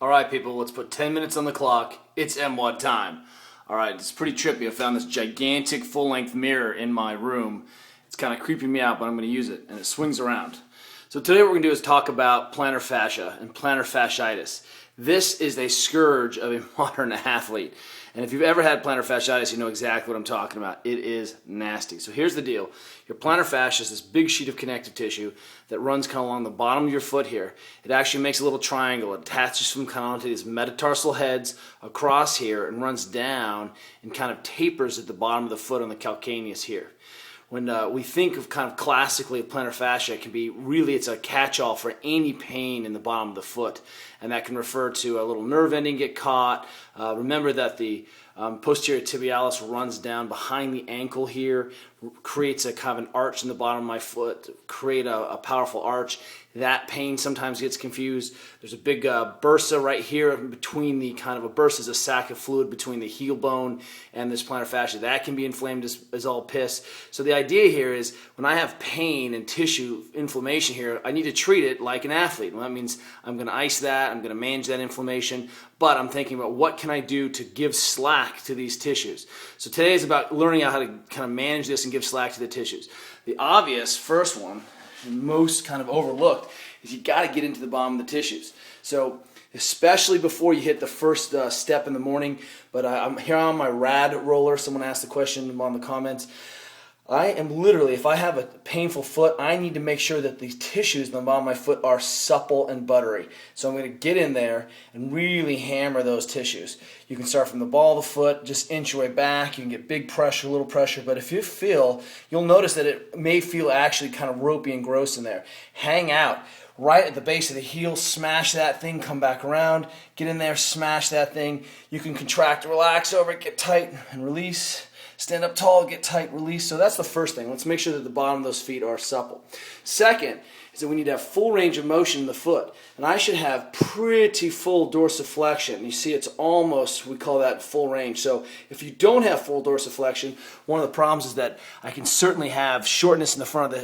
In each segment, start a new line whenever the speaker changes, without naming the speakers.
All right, people, let's put 10 minutes on the clock. It's MWOD time. All right, it's pretty trippy. I found this gigantic full-length mirror in my room. It's kind of creeping me out, but I'm going to use it, and it swings around. So today what we're going to do is talk about plantar fascia and plantar fasciitis. This is a scourge of a modern athlete. And if you've ever had plantar fasciitis, you know exactly what I'm talking about. It is nasty. So here's the deal. Your plantar fascia is this big sheet of connective tissue that runs kind of along the bottom of your foot here. It actually makes a little triangle. It attaches from kind of onto these metatarsal heads across here and runs down and kind of tapers at the bottom of the foot on the calcaneus here. When we think of kind of classically plantar fascia, it can be really, it's a catch-all for any pain in the bottom of the foot. And that can refer to a little nerve ending get caught. Remember that the posterior tibialis runs down behind the ankle here, creates a kind of an arch in the bottom of my foot, create a powerful arch. That pain sometimes gets confused. There's a big bursa right here between the kind of a bursa is a sac of fluid between the heel bone and this plantar fascia. That can be inflamed as all piss. So the idea here is when I have pain and tissue inflammation here, I need to treat it like an athlete. Well, that means I'm going to ice that, I'm going to manage that inflammation, but I'm thinking about what can I do to give slack to these tissues. So today is about learning out how to kind of manage this and give slack to the tissues. The obvious first one, and most kind of overlooked, is you got to get into the bottom of the tissues. So especially before you hit the first step in the morning, but I'm here on my rad roller. Someone asked the question on the comments. I am literally, if I have a painful foot, I need to make sure that these tissues on the bottom of my foot are supple and buttery. So I'm going to get in there and really hammer those tissues. You can start from the ball of the foot, just inch your way back. You can get big pressure, little pressure, but if you feel, you'll notice that it may feel actually kind of ropey and gross in there. Hang out right at the base of the heel, smash that thing, come back around, get in there, smash that thing. You can contract, relax over it, get tight, and release. Stand up tall, get tight, release. So that's the first thing. Let's make sure that the bottom of those feet are supple. Second is that we need to have full range of motion in the foot. And I should have pretty full dorsiflexion. You see it's almost, we call that full range. So if you don't have full dorsiflexion, one of the problems is that I can certainly have shortness in the front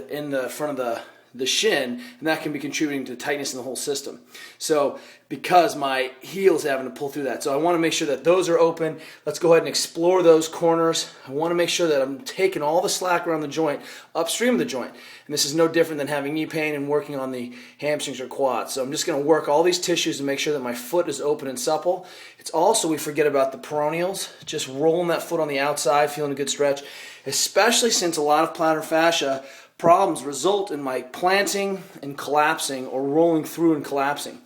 of the shin, and that can be contributing to tightness in the whole system. So because my heel's having to pull through that. So I want to make sure that those are open. Let's go ahead and explore those corners. I want to make sure that I'm taking all the slack around the joint, upstream of the joint. And this is no different than having knee pain and working on the hamstrings or quads. So I'm just going to work all these tissues and make sure that my foot is open and supple. It's also, we forget about the peroneals, just rolling that foot on the outside, feeling a good stretch, especially since a lot of plantar fascia problems result in my planting and collapsing or rolling through and collapsing.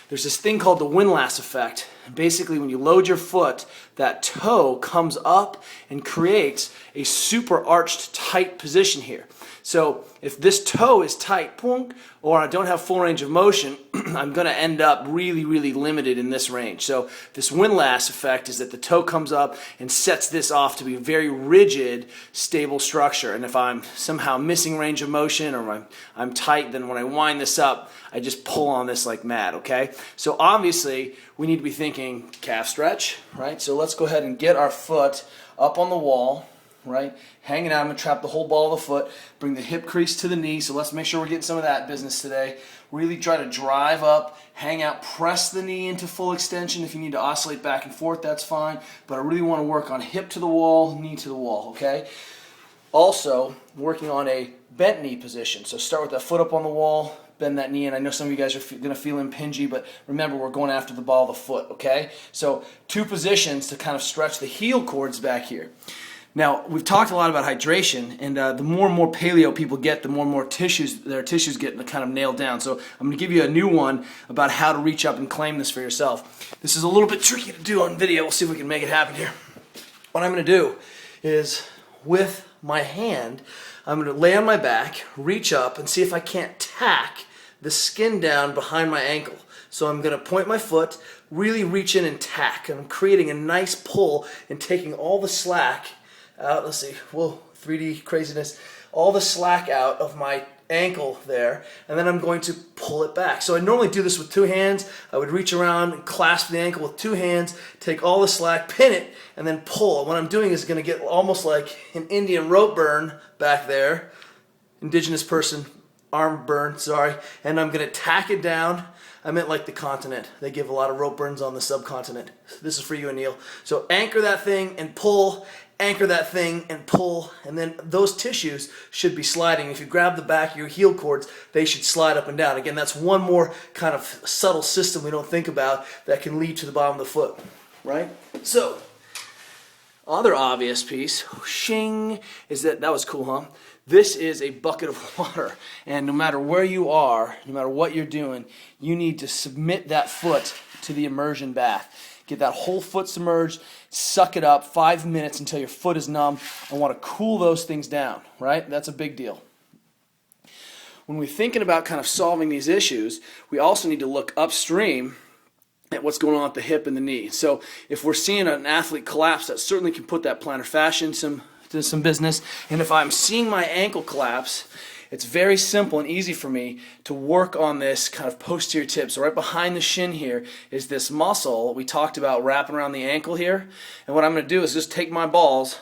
There's this thing called the Windlass effect. Basically, when you load your foot, that toe comes up and creates a super arched tight position here. So if this toe is tight, or I don't have full range of motion, I'm going to end up really, really limited in this range. So this Windlass effect is that the toe comes up and sets this off to be a very rigid, stable structure. And if I'm somehow missing range of motion or I'm tight, then when I wind this up, I just pull on this like mad, okay? So obviously, we need to be thinking calf stretch, right? So let's go ahead and get our foot up on the wall, right? Hanging out, I'm going to trap the whole ball of the foot, bring the hip crease to the knee, so let's make sure we're getting some of that business today. Really try to drive up, hang out, press the knee into full extension. If you need to oscillate back and forth, that's fine, but I really want to work on hip to the wall, knee to the wall, okay? Also, working on a bent knee position, so start with that foot up on the wall, bend that knee, and I know some of you guys are going to feel impingy, but remember, we're going after the ball of the foot, okay? So two positions to kind of stretch the heel cords back here. Now, we've talked a lot about hydration, and the more and more paleo people get, the more and more their tissues get kind of nailed down. So I'm going to give you a new one about how to reach up and claim this for yourself. This is a little bit tricky to do on video. We'll see if we can make it happen here. What I'm going to do is, with my hand, I'm going to lay on my back, reach up, and see if I can't tack the skin down behind my ankle. So I'm going to point my foot, really reach in and tack. And I'm creating a nice pull and taking all the slack out. Let's see, whoa, 3D craziness. All the slack out of my ankle there, and then I'm going to pull it back. So I normally do this with two hands. I would reach around and clasp the ankle with two hands, take all the slack, pin it, and then pull. What I'm doing is going to get almost like an Indian rope burn back there. Indigenous person arm burn, sorry. And I'm going to tack it down.
I meant like the continent. They give a lot of rope burns on the subcontinent. This is for you, Anil. So anchor that thing and pull, anchor that thing and pull, and then those tissues should be sliding. If you grab the back of your heel cords, they should slide up and down. Again, that's one more kind of subtle system we don't think about that can lead to the bottom of the foot, right? So, other obvious piece, shing, is that was cool, huh? This is a bucket of water, and no matter where you are, no matter what you're doing, you need to submit that foot to the immersion bath. Get that whole foot submerged, suck it up 5 minutes until your foot is numb, and want to cool those things down, right? That's a big deal. When we're thinking about kind of solving these issues, we also need to look upstream at what's going on at the hip and the knee. So if we're seeing an athlete collapse, that certainly can put that plantar fascia into some business. And if I'm seeing my ankle collapse, it's very simple and easy for me to work on this kind of posterior tip. So right behind the shin here is this muscle we talked about wrapping around the ankle here. And what I'm going to do is just take my balls.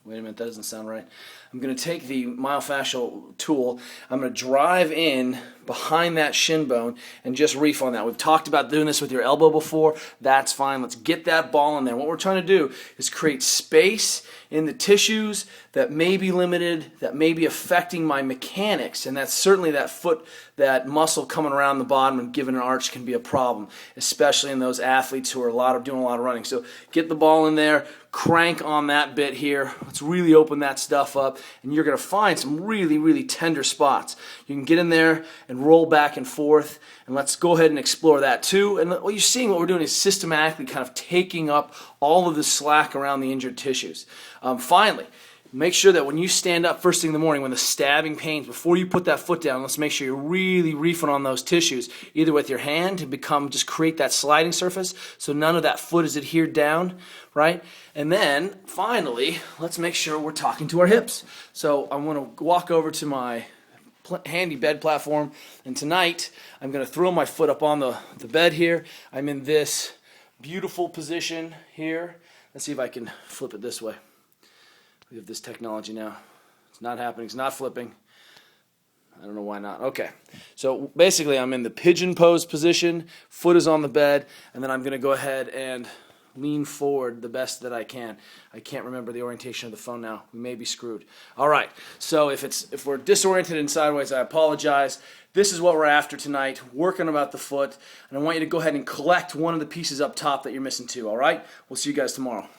Wait a minute, that doesn't sound right. I'm going to take the myofascial tool. I'm going to drive in behind that shin bone and just reef on that. We've talked about doing this with your elbow before. That's fine. Let's get that ball in there. What we're trying to do is create space in the tissues that may be limited, that may be affecting my mechanics, and that's certainly that foot, that muscle coming around the bottom and giving an arch can be a problem, especially in those athletes who are doing a lot of running. So get the ball in there, crank on that bit here. Let's really open that stuff up, and you're going to find some really, really tender spots. You can get in there and roll back and forth, and let's go ahead and explore that too. And what you're seeing, what we're doing is systematically kind of taking up all of the slack around the injured tissues. Finally, make sure that when you stand up first thing in the morning, when the stabbing pains, before you put that foot down, let's make sure you're really reefing on those tissues, either with your hand to just create that sliding surface so none of that foot is adhered down, right? And then, finally, let's make sure we're talking to our hips. So I'm going to walk over to my handy bed platform, and tonight I'm going to throw my foot up on the bed here. I'm in this beautiful position here. Let's see if I can flip it this way. We have this technology now. It's not happening. It's not flipping. I don't know why not. Okay. So basically I'm in the pigeon pose position. Foot is on the bed. And then I'm going to go ahead and lean forward the best that I can. I can't remember the orientation of the phone now. We may be screwed. All right. So if we're disoriented and sideways, I apologize. This is what we're after tonight, working about the foot. And I want you to go ahead and collect one of the pieces up top that you're missing too. All right? We'll see you guys tomorrow.